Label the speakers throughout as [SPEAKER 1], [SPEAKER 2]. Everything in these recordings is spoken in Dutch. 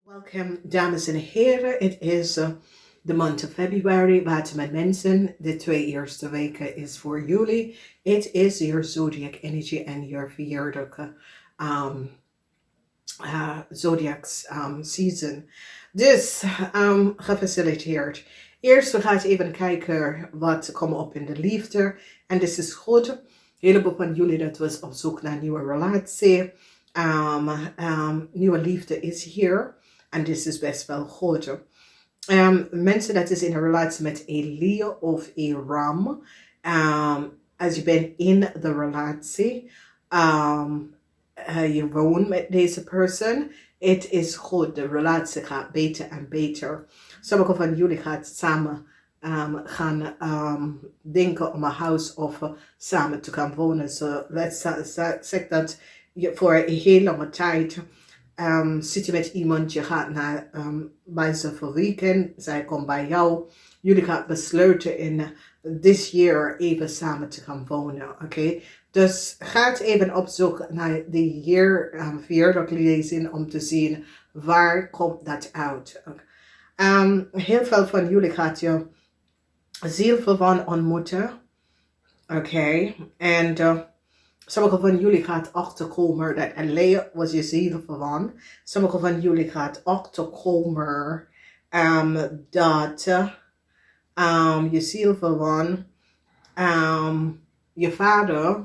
[SPEAKER 1] Welkom dames en heren, het is de maand Februari, WATERMAN mensen. De 2 eerste weken is voor jullie. Het is your zodiac energy en your verjaardag zodiac season. Dus gefaciliteerd. Eerst we gaan even kijken wat komt op in de liefde. En dit is goed. Een heleboel van jullie dat was op zoek naar een nieuwe relatie. Nieuwe liefde is hier. En dit is best wel goed. Mensen dat is in een relatie met een Leo of een Ram. Als je bent in de relatie. Je woont met deze persoon. Het is goed. De relatie gaat beter en beter. Sommigen van jullie gaan samen gaan denken om een huis of samen te gaan wonen. So let's zeg dat je voor een heel lange tijd zit je met iemand, je gaat naar bij ze voor weekend, zij komt bij jou, jullie gaan besluiten in this year even samen te gaan wonen, oké? Dus ga even op zoek naar de verjaardag lezing om te zien waar komt dat uit. Heel veel van jullie gaat je zielverwant ontmoeten, oké? En sommige van jullie gaat achterkomen dat alleen was je zielverwant. Sommige van jullie gaat achterkomen dat je zielverwant, je vader,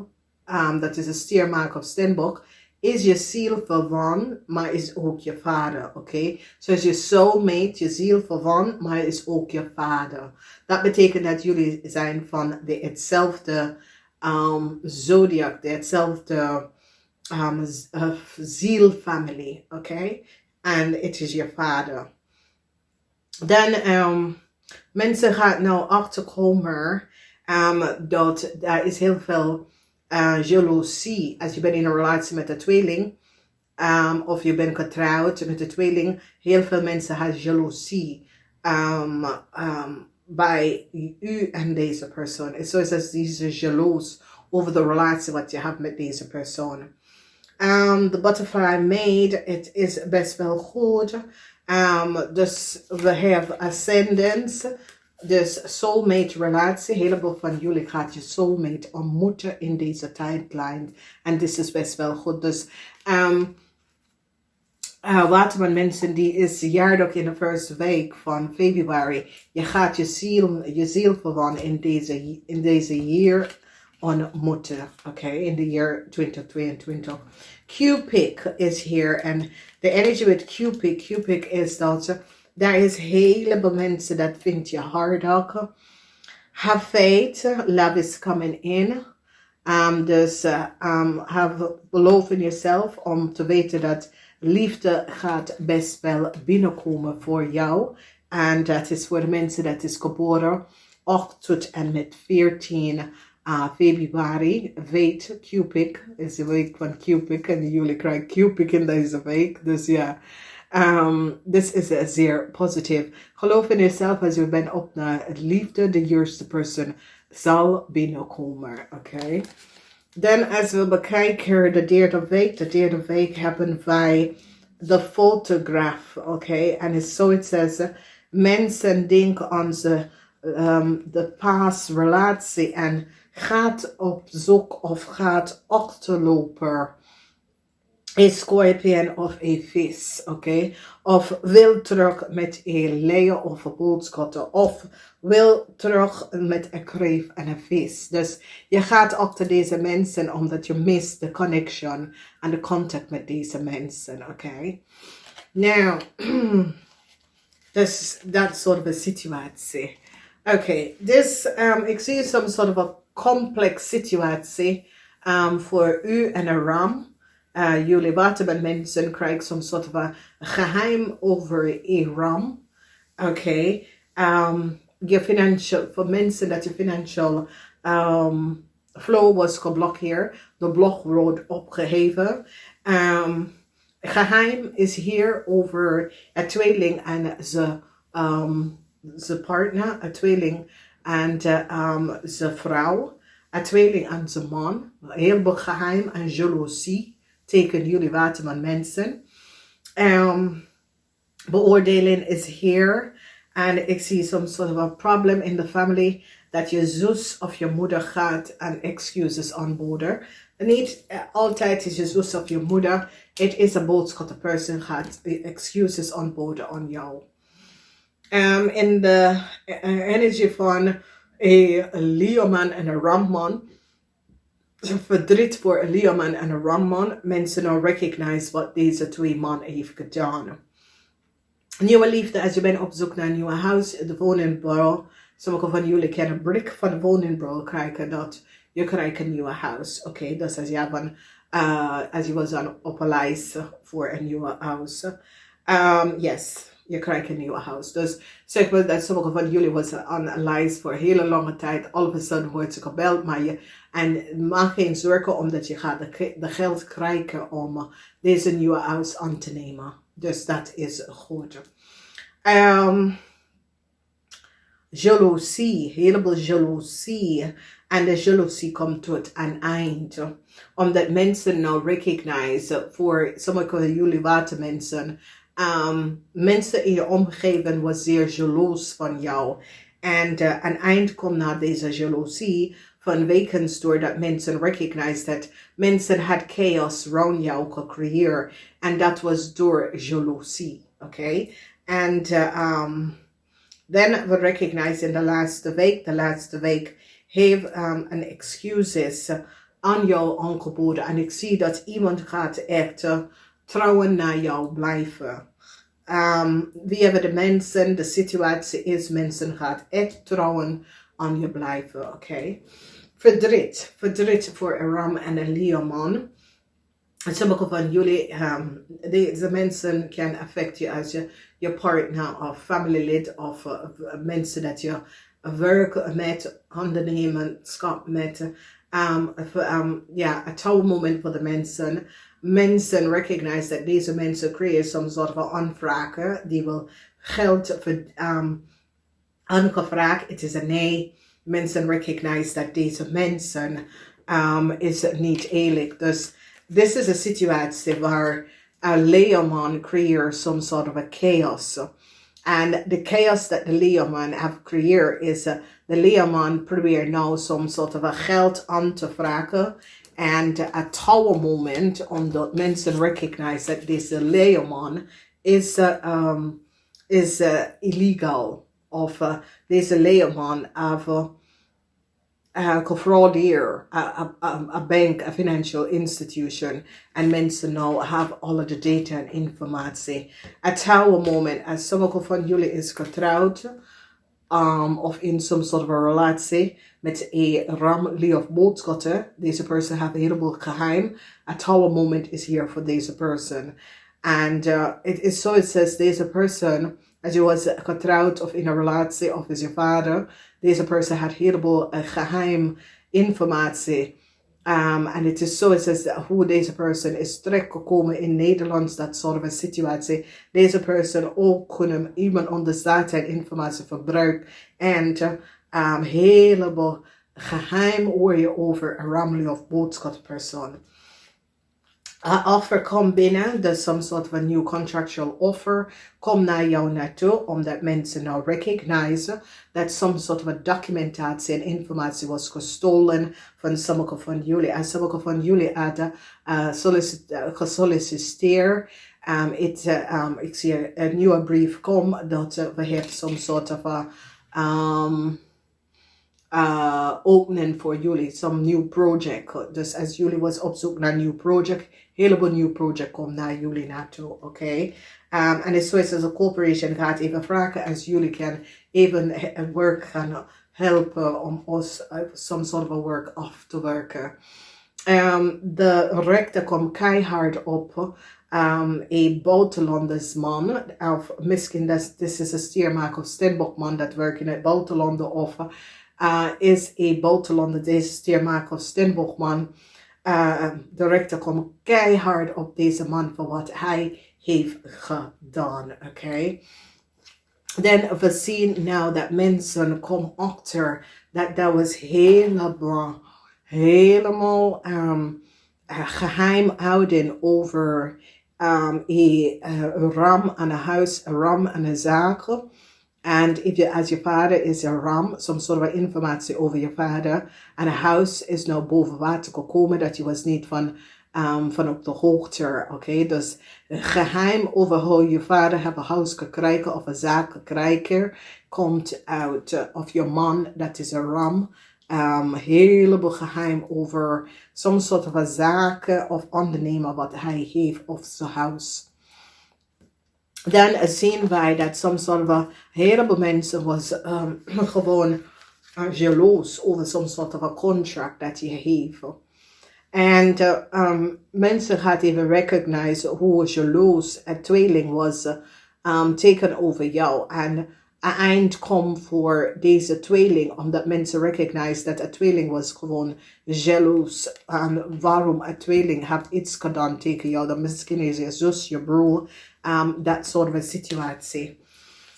[SPEAKER 1] dat is een stiermaker of steenbok, is je zielverwant, maar is ook je vader, oké? Zoals je soulmate, je zielverwant, maar is ook je vader. Dat betekent dat jullie zijn van hetzelfde zodiac, hetzelfde zielfamilie, oké? En het is je vader. Dan mensen gaan nou achterkomen dat er is heel veel jaloezie als je bent in een relatie met een tweeling. Of je bent getrouwd met een tweeling. Heel veel mensen hebben jaloezie bij u en deze persoon. En zo is dat deze jaloers over de relatie wat je hebt met deze persoon. De butterfly made, het is best wel goed. Dus we hebben ascendance. Dus soulmate relatie. Een heleboel van jullie gaat je soulmate ontmoeten in deze tijdlijn. En dit is best wel goed. Dus WATERMAN mensen, die is jaardag in de eerste week van februari. Je gaat je zielverwant in deze jaar ontmoeten. Oké, in de jaar 2022. Cupid is here. En de energy met Cupid is dat daar is heleboel mensen dat vindt je hartelijk. Have faith, love is coming in. Dus have geloof in jezelf om te weten dat liefde gaat best wel binnenkomen voor jou. En dat is voor de mensen dat is geboren 8 tot en met 14 februari. Weet, Cupid is de week van Cupid. En jullie krijgen Cupid in deze week. Dus ja, dit is zeer positief. Geloof in jezelf als je bent op naar liefde. De juiste persoon zal binnenkomen. Oké. Dan als we bekijken de derde week hebben wij de fotograaf, oké? En het is zoiets als mensen denken aan de paasrelatie en gaat op zoek of gaat achterlopen. Een scorpion of een vis, oké? Of wil terug met een leeuw of een boodschatter. Of wil terug met een kreef en een vis. Dus je gaat achter deze mensen omdat je mist de connection en de contact met deze mensen, oké? Nou, dus dat soort van situatie. Oké, dus ik zie soms soort van complex situatie voor u en een ram. Jullie WATERMAN mensen krijgen soms soort van geheim over een ram. Oké. Je financial, voor mensen dat je financial flow was geblokkeerd. De blok wordt opgeheven. Geheim is hier over een tweeling en zijn partner. Een tweeling en zijn vrouw. Een tweeling en zijn man. Heel veel geheim en jaloezie. Teken jullie WATERMAN mensen. Beoordeling is here. En ik zie soms sort of a problem in the family. Dat je zus of je moeder gaat en excuses aanboden. Niet altijd is je zus of je moeder. Het is een boodschap dat de persoon gaat excuses aanboden aan jou. In de energy van een Leeuwman en een Ramman. Verdriet voor een Leeuwman en een Ramman. Mensen nou recognize wat deze twee man heeft gedaan. Nieuwe liefde, als je bent op zoek naar een nieuwe huis, de woningbouw. Sommigen van jullie kennen een blik van de woningbouw krijgen dat je krijgt een nieuwe huis. Oké, dus als je was op een lijst voor een nieuwe huis. Yes, je krijgt een nieuwe huis. Dus zeg maar dat sommigen van jullie was aan een lijst voor een hele lange tijd. All of a sudden wordt ze gebeld, en maak geen zorgen omdat je gaat de geld krijgen om deze nieuwe huis aan te nemen. Dus dat is goed. Jaloezie, heleboel jaloezie. En de jaloezie komt tot een eind. Omdat mensen nou recognize, voor sommige van jullie watermensen, mensen in je omgeving was zeer jaloers van jou. En een eind komt naar deze jaloezie. Vanwege doordat mensen recognize dat mensen had chaos rond jou gecreëerd. En dat was door jaloezie. Oké? En then we recognize in de laatste week heeft een excuses aan jou aangeboden. En ik zie dat iemand gaat echt trouwen naar jou blijven. Wie hebben de mensen, de situatie is, mensen gaat echt trouwen aan je blijven, oké? Verdriet voor een Ram en een Leeuwman. En sommige van jullie, deze mensen kan affecteren als je partner of familielid of mensen dat je werken met, ondernemerschap met. A touw moment voor de mensen. Mensen recognize dat deze mensen creëren some sort of aanvragen. Die wil geld aangevraagd. Het is een nee. Mensen recognize dat deze mensen is niet eerlijk. Dus dit is een situatie waar een Leeuwman creëert some sort of a chaos. En de chaos dat de Leeuwman heeft gecreëerd is de Leeuwman probeert nou some sort of a geld aan te vragen. En a touw moment omdat mensen recognize dat deze Leeuwman is illegal. Of deze Leeuwman heeft gefraudeerd a bank, a financial institution. En mensen nou hebben alle de data en informatie. A touw moment, als sommige van jullie is getrouwd, of in some sort of a relatie met een ram, of boodschatten. Deze persoon heeft een heleboel geheim. A touw moment is hier voor deze persoon. And it is so it says deze persoon, als je was getrouwd of in een relatie of is je vader, deze persoon had heleboel geheim informatie. En het is zo, it says hoe deze persoon is terechtgekomen in Nederland, dat soort of een situatie. Deze persoon ook kunnen iemand anders data en informatie verbruiken. En heleboel geheim hoor je over een ramli of boodschappersoon. Offer komt binnen, dus some sort of a new contractual offer komt naar jou naartoe, omdat mensen nou recognize dat some sort of a documentatie en informatie was gestolen van sommige van jullie. En sommige van jullie hadden gesolliciteerd. Ik zie een nieuwe brief komen dat we hebben some sort of a opening voor jullie, some new project. Dus als jullie was op zoek naar een nieuw project, heleboel nieuw project komt naar jullie naartoe, oké? En het is zoals een corporation gaat even vragen als jullie kan even werk gaan helpen om ons some sort of a work af te werken. De rechter komt keihard op. Een buitenlandersman, of misschien dit is een stiermaker of stenbokman dat werkt in het buitenland of is een buitenlander, deze stiermaker of stenbokman. De rechter komt keihard op deze man voor wat hij heeft gedaan, oké? Dan we zien nou dat mensen komen achter dat was helemaal geheim houden over een ram aan een huis, een ram aan een zaak. En als je vader is een ram, soms soort van informatie over je vader. En een huis is nou boven water gekomen, dat je was niet van op de hoogte. Oké, dus geheim over hoe je vader heeft een huis gekregen of een zaak gekregen, komt uit, of je man, dat is een ram. Heleboel geheim over soms soort van zaken of ondernemen wat hij heeft of zijn huis. Dan zien wij dat soms een heleboel mensen was gewoon jaloers over soms soort van contract dat je heeft. En mensen gaan even recognize hoe jaloers een tweeling was tegenover jou. En een eind komt voor deze tweeling, omdat mensen recognize dat een tweeling was gewoon jaloers. En waarom een tweeling heeft iets gedaan tegen jou, dan misschien is je zus, je broer, dat soort van situatie.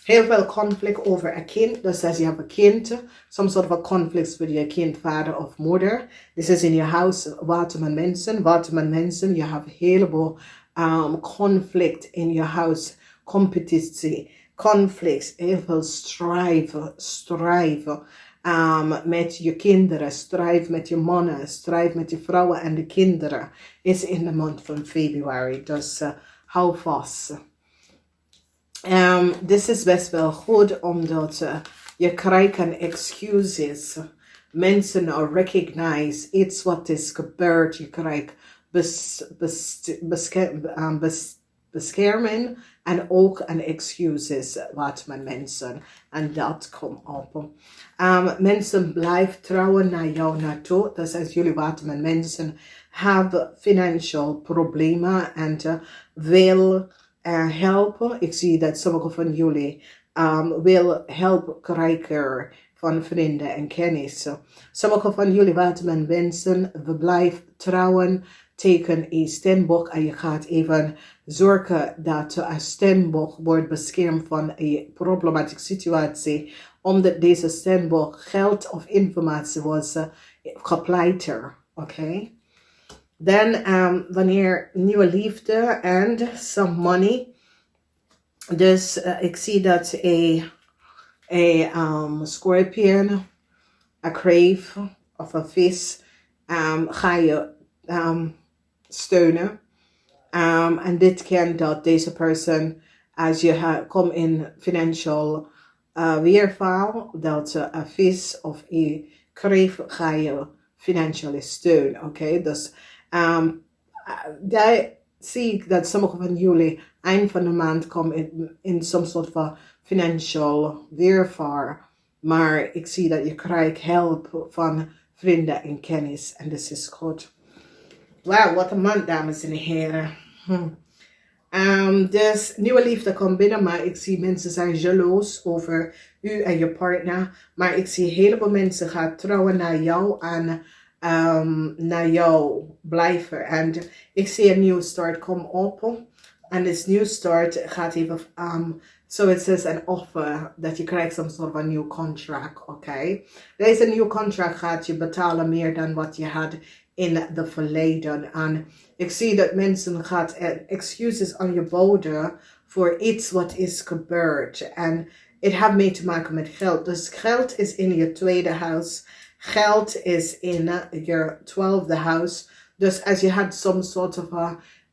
[SPEAKER 1] Heel veel conflict over een kind. Dus als je hebt een kind, soms soort van conflicts met je kind, vader of moeder. Dit is in je huis, waterman mensen. Waterman mensen, je hebt een heleboel conflict in je huis. Competitie, conflicts, heel veel strijven. Met je kinderen, strijd met je mannen, strijd met je vrouwen en de kinderen. Is in de maand van februari. Dus hou vast. Dit is best wel goed, omdat je krijgt een excuses. Mensen recognize iets wat is gebeurd. Je krijgt bescherming en ook een excuses wat met mensen. En dat komt op. Mensen blijven trouwen naar jou naartoe. Dus als jullie wat met mensen hebben financieel problemen en wil helpen. Ik zie dat sommige van jullie wil hulp krijgen van vrienden en kennissen. Sommige van jullie waterman wensen, we blijven trouwen tegen een steenbok en je gaat even zorgen dat een steenbok wordt beschermd van een problematische situatie, omdat deze steenbok geld of informatie was gepleiter. Oké? Dan wanneer nieuwe liefde en some money. Dus ik zie dat een scorpion, een crave of een vis ga je steunen. En dit kan dat deze persoon, als je komt in financial weerval, dat een vis of een crave ga je financiële steun. Oké, dus daar zie ik dat sommige van jullie eind van de maand komen in some soort van financial weervaar. Maar ik zie dat je krijgt hulp van vrienden en kennis. En dat is goed. Wauw, wat een maand, dames en heren. Dus nieuwe liefde komt binnen, maar ik zie mensen zijn jaloers over u en je partner. Maar ik zie heleboel mensen gaan trouwen naar jou en naar jou blijven. En ik zie een nieuwe start komen op. En this new start gaat even, so it says an offer that je krijgt some sort of a new contract, okay? Deze nieuwe contract gaat je betalen meer dan wat je had in de verleden. En ik zie dat mensen gaan excuses aan je boden voor iets wat is gebeurd. En het heeft mee te maken met geld. Dus geld is in je tweede huis. Geld is in je 12e huis. Dus als je had some sort of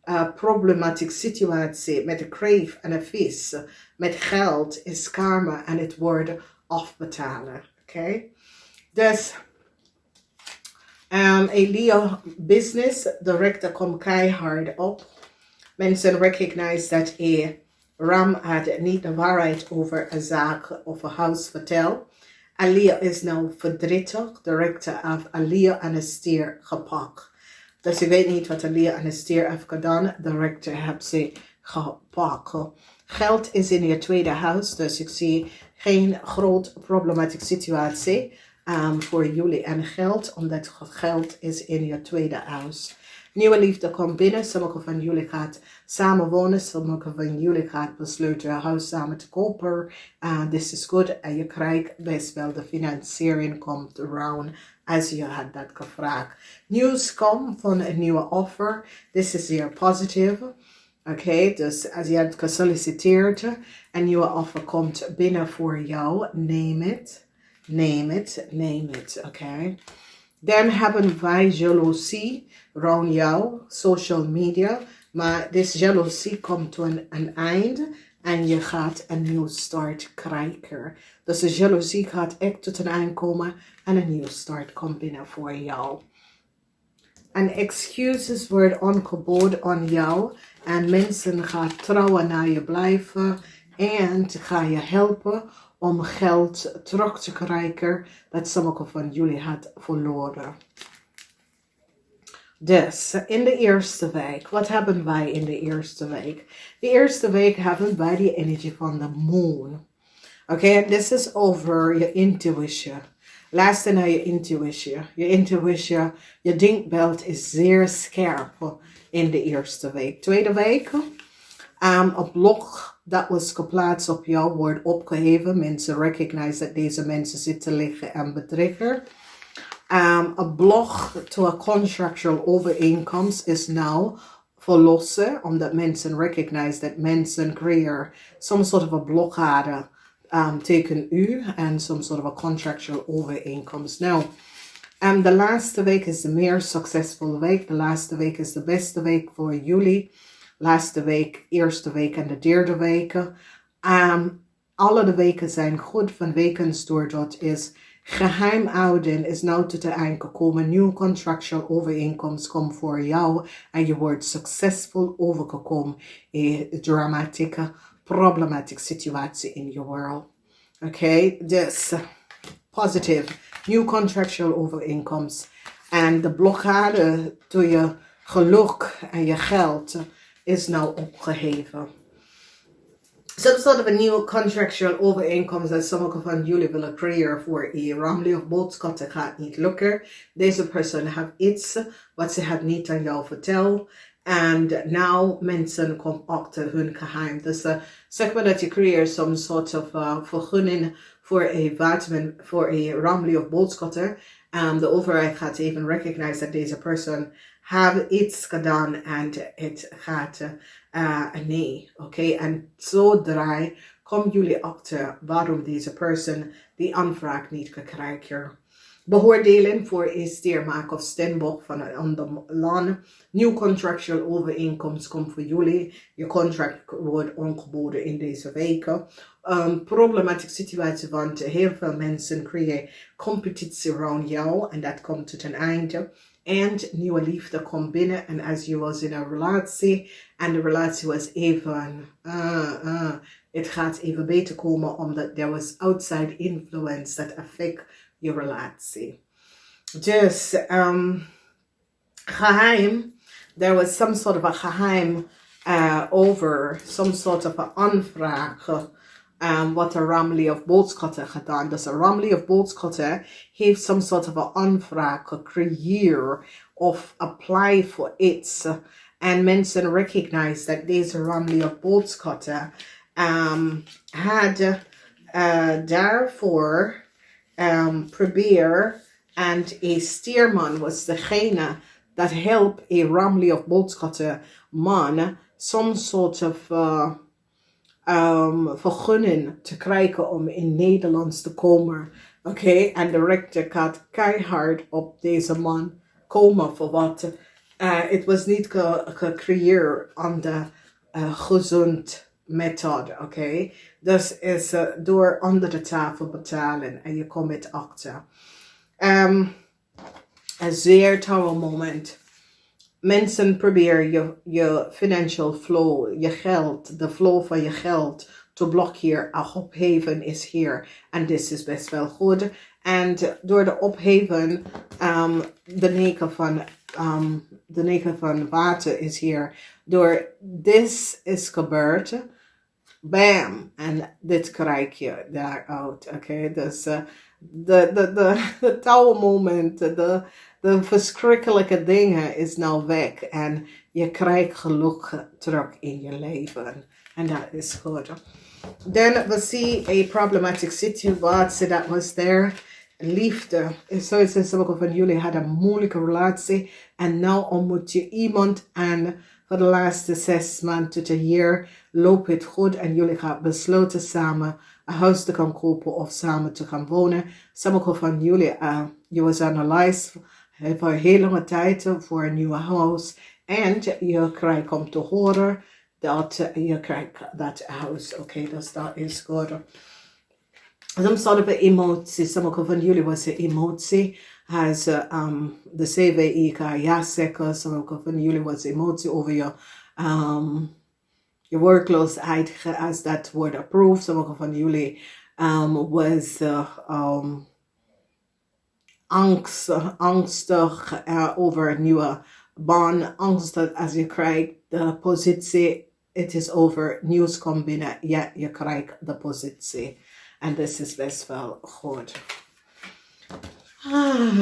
[SPEAKER 1] a problematic situatie met een crave en een vis, met geld is karma en het wordt afbetalen. Oké? Dus een Leo business director komt keihard op. Mensen recognize dat een ram had niet de waarheid over een zaak of een huis verteld. En Leo is nou verdrietig. Director heeft een Leo en een stier gepakt. Dus je weet niet wat een Leo en een stier heeft gedaan. Director heeft ze gepakt. Geld is in je tweede huis. Dus ik zie geen groot problematische situatie voor jullie en geld. Omdat geld is in je tweede huis. Nieuwe liefde komt binnen. Sommige van jullie gaat samen wonen. Sommige van jullie gaat besluiten een huis samen te kopen. This is good. En je krijgt best wel de financiering komt around als je had dat gevraagd. Nieuws komt van een nieuwe offer. This is zeer positief. Oké, dus als je hebt gesolliciteerd en nieuwe offer komt binnen voor jou, neem het. Neem het, neem het, oké. Dan hebben wij jaloezie rond jou, social media. Maar deze jaloezie komt tot een einde en je gaat een nieuwe start krijgen. Dus de jaloezie gaat echt tot een einde komen en een nieuwe start komt binnen voor jou. En excuses worden aangeboden aan jou. En mensen gaan trouwen naar je blijven. En ga je helpen om geld terug te krijgen dat sommige van jullie had verloren. Dus in de eerste week, wat hebben wij in de eerste week? De eerste week hebben wij die energie van de moon. Oké, dit is over je intuïtie. Luister naar je intuïtie. Je intuïtie, je denkbeeld is zeer scherp in de eerste week. Tweede week, een blok dat was geplaatst op jou wordt opgeheven. Mensen recognize dat deze mensen zitten liggen en bedriegen. Een blok to a contractual overeenkomst is nou verlossen, omdat mensen recognize dat mensen creëren some sort of a blokkade tegen u en some sort of a contractual overeenkomst. Nou, de laatste week is de meer succesvolle week. De laatste week is de beste week voor jullie. Laatste week, eerste week en de derde week. Alle de weken zijn goed van wekens doordat is geheim houden is nou tot de eind gekomen. Nieuw contractual overeenkomst komt voor jou en je wordt succesvol overgekomen in een dramatische, problematische situatie in je wereld. Oké, dus positief. Nieuw contractual overeenkomst. En de blokkade door je geluk en je geld is nou opgeheven. Some sort of a nieuwe contractual overeenkomst dat sommige van jullie willen creëren voor je ramli of boodschappen gaat niet lukken. Deze persoon heeft iets wat ze had niet aan jou verteld. En nou mensen komen achter hun geheim. Dus zeg maar dat je creëert some sort of vergunning voor een ramli of boodschappen. De overheid gaat even recognize dat deze persoon heeft iets gedaan en het gaat nee. Oké, en zodra komen jullie achter waarom deze persoon die aanvraag niet kan krijgen. Beoordelen voor een steermaak of stembok van een ander land. Nieuw contractual overeenkomst komt voor jullie. Je contract wordt aangeboden in deze weken. Problematische situatie, want heel veel mensen creëren competitie rond jou en dat komt tot een einde. En nieuwe liefde komt binnen en als je was in een relatie en de relatie was even, het gaat even beter komen omdat there was outside influence that affect je relatie. Dus geheim, there was some sort of a geheim over some sort of a aanvraag. Wat een ramli of boodschappen gedaan. Dus een ramli of boodschappen heeft some sort of a aanvraag gecreëerd of apply for iets. En mensen recognize dat deze ramli of boodschappen had daarvoor probeer en een steerman was degene dat helpt een ramli of boodschappen man some sort of vergunning te krijgen om in Nederlands te komen. Oké, en de rechter gaat keihard op deze man komen voor wat. Het was niet gecreëerd aan de gezond methode. Oké, dus is door onder de tafel betalen en je komt met achter. Een zeer touw moment. Mensen proberen je financial flow, je geld, de flow van je geld te blokkeren. Een opheven is hier. En dit is best wel goed. En door de opheven, de negen van water is hier. Door dit is gebeurd. Bam! En dit krijg je daaruit. Oké, dus de touw moment, de verschrikkelijke dingen is nou weg. En je krijgt geluk terug in je leven. En dat is goed. Dan we zien een problematische situatie dat was there. Liefde. Zoals sommige van jullie hadden een moeilijke relatie. En nu ontmoet je iemand en voor de laatste 6 maanden tot een jaar loopt het goed en jullie gaan besluiten samen een huis te gaan kopen of samen te gaan wonen. Sommigen van jullie, je was analyzed voor een hele lange tijd voor een nieuw huis en je krijgt om te horen dat je krijgt dat huis. Oké, dus dat is goed. Soms hadden we emoties. Sommigen van jullie was een emotie. Als de CVI kan ja zeggen. Sommigen van jullie was emotie over je werkloosheid als dat wordt approved. Sommigen van jullie was angstig over een nieuwe baan. Angstig als je krijgt de positie. Het is over nieuws komt binnen. Ja, je krijgt de positie. En dit is best wel goed.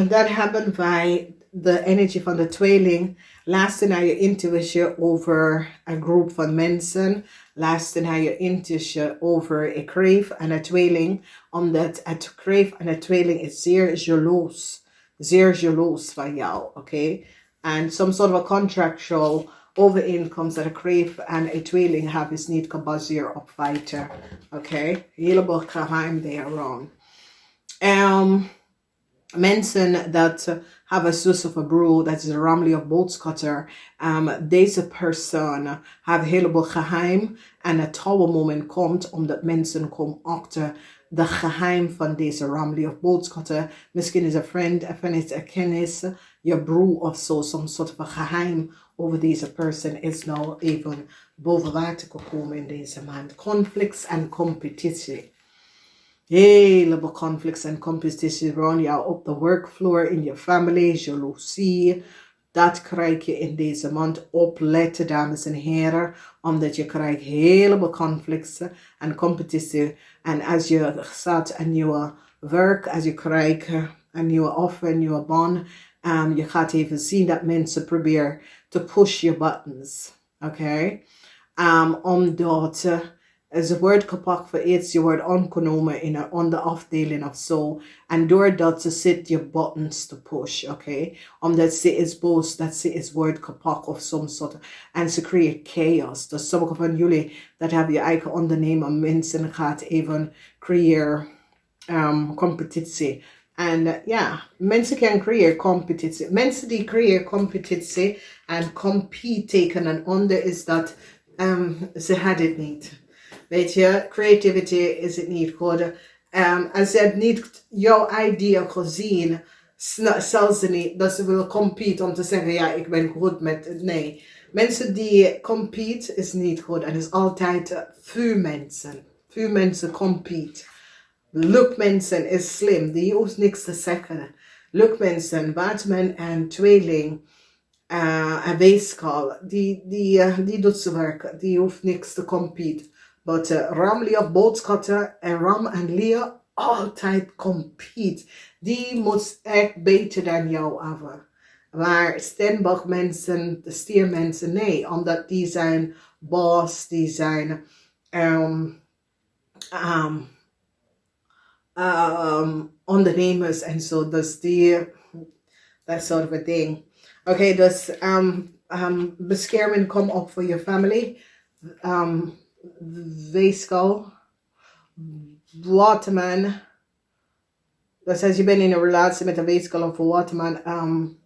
[SPEAKER 1] Dan hebben wij de energie van de tweeling. Luister naar je intuïtie over een groep van mensen. Luister naar je intuïtie over een kreef en een tweeling. Omdat het kreef en een tweeling is zeer jaloers. Zeer jaloers van jou. Oké? En some sort of a contractual overeenkomst dat een kreef en een tweeling hebben is niet gebaseerd op feiten. Oké? Heleboel geheim there on. Mensen dat hebben zus of een broer, dat is een ramly of boodschatter. Deze persoon heeft een heleboel geheim en het moment komt omdat mensen komen achter de geheim van deze ramly of boodschatter. Misschien is een vriend, even is een kennis, je broer of zo, some soort van geheim over deze persoon is nou even boven water gekomen in deze maand. Conflicts en competitie. Heleboel conflicts en competitie rond jou op de workfloor, in je family, jaloezie. Dat krijg je in deze maand. Opletten, dames en heren. Omdat je krijgt heleboel conflicts en competitie. En als je staat een nieuwe werk, als je krijgt een nieuwe offer, een nieuwe baan. Je gaat even zien dat mensen proberen te push je buttons. Oké? Omdat ze wordt gepakt voor iets, je wordt aangenomen in een andere afdeling of zo. En doordat ze zit je buttons te push, oké? Omdat ze is boos dat ze is wordt gepakt of some soort. En ze creëert chaos. Dus sommige van jullie, dat hebben je eigen ondernemen, mensen gaat even creëren competitie. En ja, mensen kunnen creëren competitie. Mensen die creëren competitie en compete tekenen onder is dat ze had het niet. Weet je, creativity is het niet goed. Als ze het niet jouw idee gezien, zelfs ze niet dat ze willen compete om te zeggen, ja, ik ben goed met het. Nee, mensen die compete is niet goed. En is altijd veel mensen. Veel mensen compete. Look mensen is slim, die hoeft niks te zeggen. Look mensen, WATERMAN en tweeling. En weeskaal, die doet ze werk. Die hoeft niks te compete. Maar Ram, of boodschatter en Ram en Leo altijd compete. Die moet echt beter dan jou hebben. Maar Stenbach mensen, de stiermensen, nee. Omdat die zijn boss, die zijn ondernemers en zo. Dus dat soort of ding. Oké, dus bescherming komt op voor je family. Weeskal. Waterman. Dus als je bent in een relatie met een weeskal of een waterman,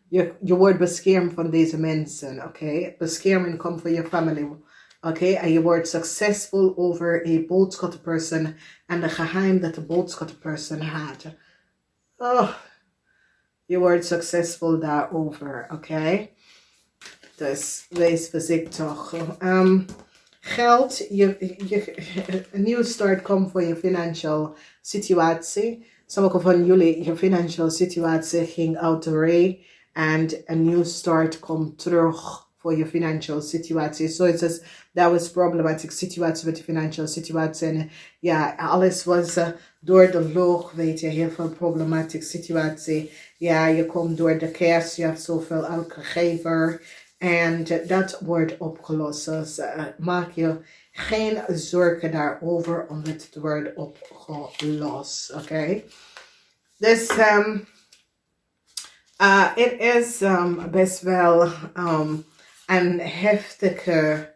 [SPEAKER 1] je wordt beschermd van deze mensen, oké? Bescherming komt voor je family, oké? En je wordt succesvol over een boodschapperperson en de geheim dat de boodschapperperson had. Oh, je wordt succesvol daarover, oké? Dus wees voorzichtig. Geld, een nieuwe start komt voor je financiële situatie. Sommige van jullie, je financiële situatie ging out the way. En een nieuwe start komt terug voor je financiële situatie. So it says, that was problematic situatie met je financiële situatie. En ja, alles was door de lucht, weet je, heel veel problematische situatie. Ja, je komt door de kerst, je hebt zoveel uitgegeven. En dat wordt opgelost. Dus maak je geen zorgen daarover, omdat het wordt opgelost. Oké? Dus het is best wel een heftige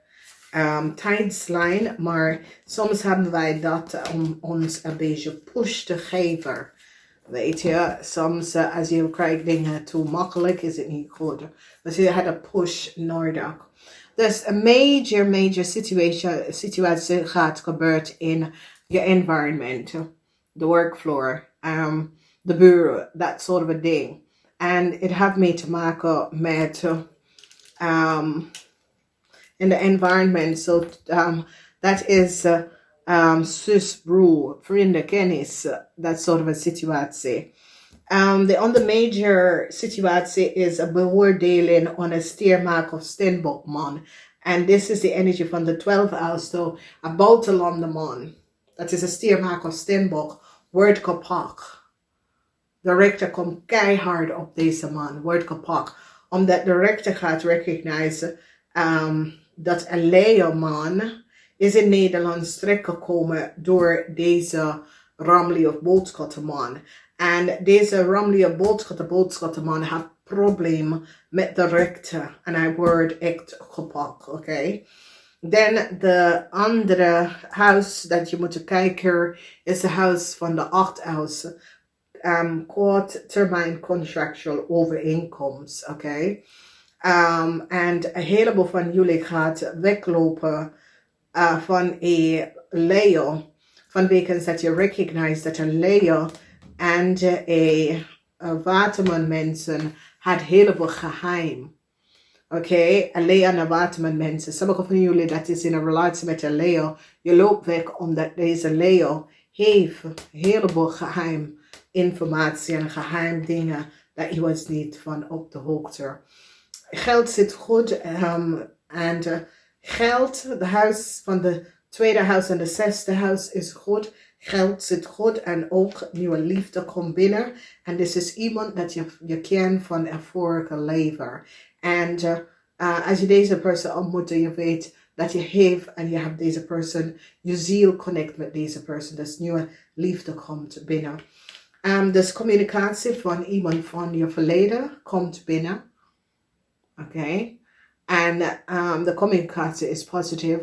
[SPEAKER 1] tijdslijn, maar soms hebben wij dat om ons een beetje push te geven. Weet je, soms als je krijgt dingen te makkelijk, is het niet goed. Dus je hebt een push nodig. Dus een major situatie gaat gebeuren in je environment, de workfloor, de bureau, that sort of a thing. And it have mee te maken met in the environment. So that is zus, broer, vrienden, kennis, that sort of a situatie. The other major situatie is een beoordeling on een stiermaak of steenbokman. And this is the energy van de 12th house, so een buitenlander man. Dat is een stiermaak of steenbok, word kapak. De rechter komt keihard op deze man, word kapak. Omdat de rechter gaat recognizen dat een leeuwman is in Nederland terecht gekomen door deze Ramli of boodschatterman. En deze Ramli of boodschatterman heeft probleem met de rechter. En hij wordt echt gepakt, oké? Dan de andere huis dat je moet kijken is de huis van de 8th house. Kort termijn contractual overeenkomst, oké? En een heleboel van jullie gaat weglopen van een leeuw. Vanwege dat je recognize dat een leeuw en een waterman mensen had heleboel geheim. Oké, een leeuw en een waterman mensen. Sommige van jullie dat is in een relatie met een leeuw. Je loopt weg omdat deze leeuw heeft een heleboel geheim informatie en geheim dingen dat je was niet van op de hoogte. Geld zit goed en geld, de huis van de tweede huis en de 6e huis is goed. Geld zit goed en ook nieuwe liefde komt binnen. En dit is iemand dat je kent van een vorige leven. En als je deze persoon ontmoet, je weet dat je heeft en je hebt deze persoon, je ziel connect met deze persoon. Dus nieuwe liefde komt binnen. Dus communicatie van iemand van je verleden komt binnen. Oké. En de communicatie is positief.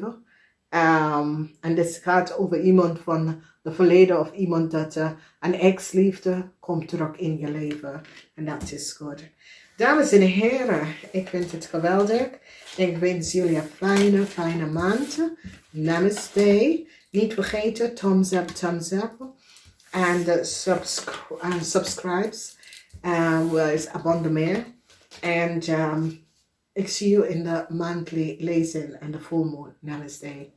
[SPEAKER 1] En dit gaat over iemand van de verleden of iemand dat een ex-liefde komt terug in je leven. En dat is goed. Dames en heren, ik vind het geweldig. Ik wens jullie een fijne maand. Namaste. Niet vergeten, thumbs up. En subscribes. Abonneer. En ik zie je in de monthly lezing en de full moon. Namaste.